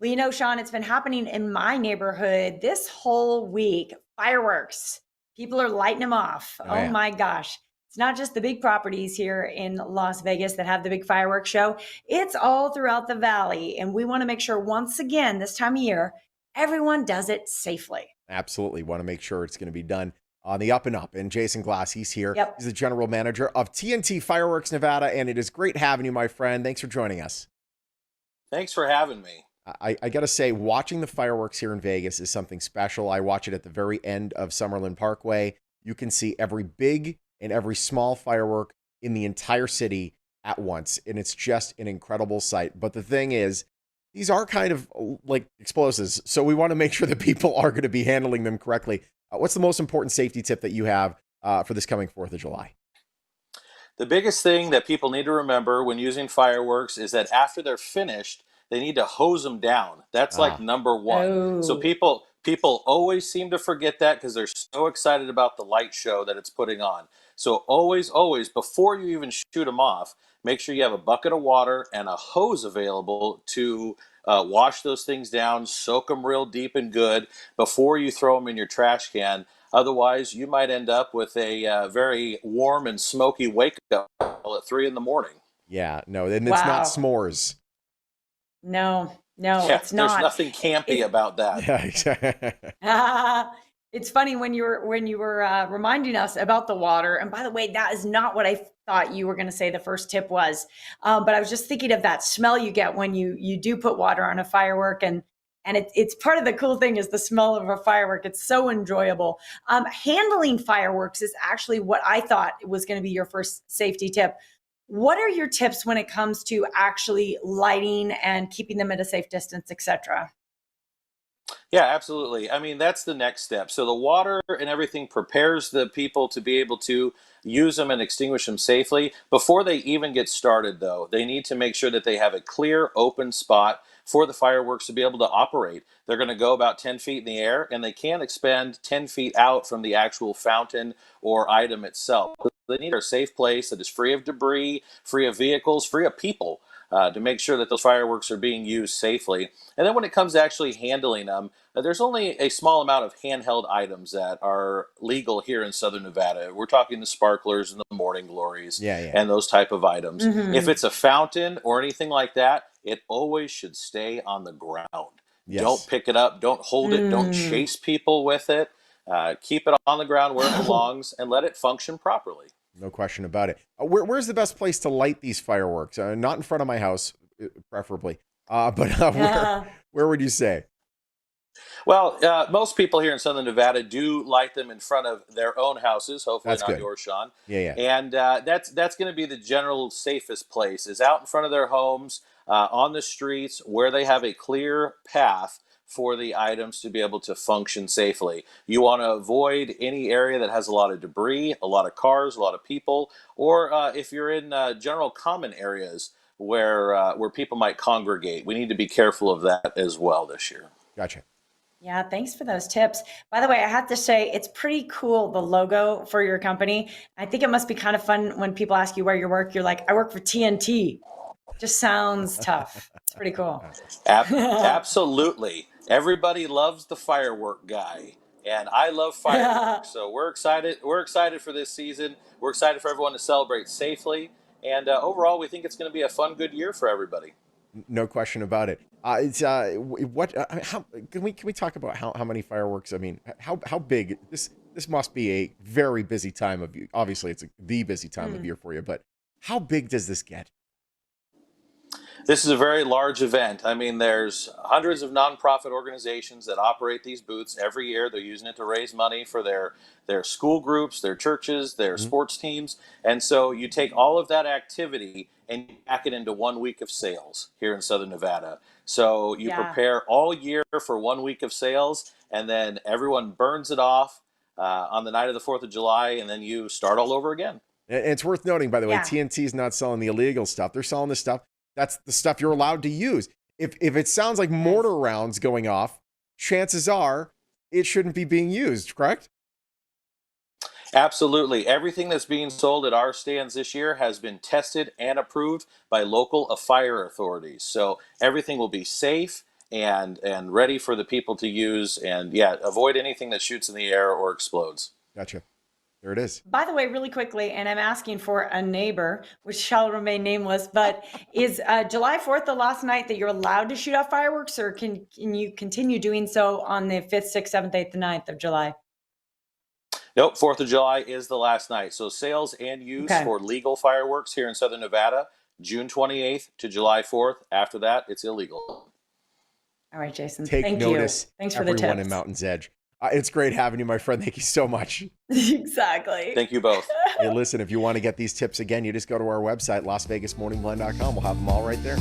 Well, Sean, it's been happening in my neighborhood this whole week. Fireworks. People are lighting them off. Oh Oh yeah. my gosh. It's not just the big properties here in Las Vegas that have the big fireworks show. It's all throughout the valley. And we want to make sure, once again, this time of year, everyone does it safely. Absolutely. Want to make sure it's going to be done on the up and up. And Jason Glass, he's here. Yep. He's the general manager of TNT Fireworks Nevada. And it is great having you, my friend. Thanks for joining us. Thanks for having me. I got to say, watching the fireworks here in Vegas is something special. I watch it at the very end of Summerlin Parkway. You can see every big and every small firework in the entire city at once. And it's just an incredible sight. But the thing is, these are kind of like explosives. So we want to make sure that people are going to be handling them correctly. What's the most important safety tip that you have for this coming 4th of July? The biggest thing that people need to remember when using fireworks is that after they're finished, they need to hose them down. That's like Ah, number one. So Oh, people always seem to forget that because they're so excited about the light show that it's putting on. So always before you even shoot them off, make sure you have a bucket of water and a hose available to wash those things down, soak them real deep and good before you throw them in your trash can. Otherwise, you might end up with a very warm and smoky wake up at 3 in the morning. yeah, no, and it's not wow. s'mores. No, no, Yeah, it's there's not. nothing campy It, about that. Yeah, exactly. it's funny when you were reminding us about the water. And by the way, that is not what I thought you were going to say. The first tip was, but I was just thinking of that smell you get when you do put water on a firework, and it's part of the cool thing is the smell of a firework. It's so enjoyable. Handling fireworks is actually what I thought was going to be your first safety tip. What are your tips when it comes to actually lighting and keeping them at a safe distance, etc.? Yeah, absolutely. I mean, that's the next step. So the water and everything prepares the people to be able to use them and extinguish them safely. Before they even get started, though, they need to make sure that they have a clear, open spot for the fireworks to be able to operate. They're going to go about 10 feet in the air, and they can't expend 10 feet out from the actual fountain or item itself. They need a safe place that is free of debris, free of vehicles, free of people. To make sure that those fireworks are being used safely. And then when it comes to actually handling them, there's only a small amount of handheld items that are legal here in Southern Nevada. We're talking the sparklers and the morning glories Yeah, yeah. and those type of items. If Hmm. it's a fountain or anything like that, it always should stay on the ground. Don't Yes. pick it up, don't hold it, don't Mm. chase people with it. Keep it on the ground where it belongs and let it function properly. No question about it. Where's the best place to light these fireworks? Not in front of my house, preferably. But where would you say? Well, most people here in Southern Nevada do light them in front of their own houses. Hopefully, That's not good. yours, Sean. Yeah, yeah. And that's going to be the general safest place is out in front of their homes, on the streets where they have a clear path for the items to be able to function safely. You want to avoid any area that has a lot of debris, a lot of cars, a lot of people, or if you're in general common areas where people might congregate. We need to be careful of that as well this year. Gotcha. Yeah, thanks for those tips. By the way, I have to say it's pretty cool the logo for your company. I think it must be kind of fun when people ask you where you work. You're like, I work for TNT. Just sounds tough. It's pretty cool. Absolutely. Everybody loves the firework guy, and I love fireworks. So we're excited. We're excited for this season. We're excited for everyone to celebrate safely, and overall, we think it's going to be a fun, good year for everybody. No question about it. It's what? How can we talk about how many fireworks? I mean, how big this must be a very busy time of year. Obviously, it's the busy time of Hmm. year for you. But how big does this get? This is a very large event. I mean, there's hundreds of nonprofit organizations that operate these booths every year. They're using it to raise money for their school groups, their churches, their Mhm. sports teams. And so you take all of that activity and you pack it into 1 week of sales here in Southern Nevada. So you Yeah. prepare all year for 1 week of sales, and then everyone burns it off on the night of the 4th of July, and then you start all over again. And it's worth noting, by the way, Yeah. TNT is not selling the illegal stuff. They're selling the stuff that's the stuff you're allowed to use. If it sounds like Yes. mortar rounds going off, chances are it shouldn't be being used. Correct? Absolutely. Everything that's being sold at our stands this year has been tested and approved by local fire authorities. So everything will be safe and ready for the people to use. And yeah, avoid anything that shoots in the air or explodes. Gotcha. There it is. By the way, really quickly, and I'm asking for a neighbor, which shall remain nameless, but is July 4th the last night that you're allowed to shoot off fireworks, or can you continue doing so on the 5th, 6th, 7th, 8th, and 9th of July? Nope, 4th of July is the last night. So sales and use Okay. for legal fireworks here in Southern Nevada, June 28th to July 4th. After that, it's illegal. All right, Jason. Take Thank notice, you. Thanks for the everyone tips. in Mountain's Edge. It's great having you, my friend. Thank you so much. Exactly. Thank you both. Hey, listen, if you want to get these tips again, you just go to our website, lasvegasmorningblend.com. We'll have them all right there.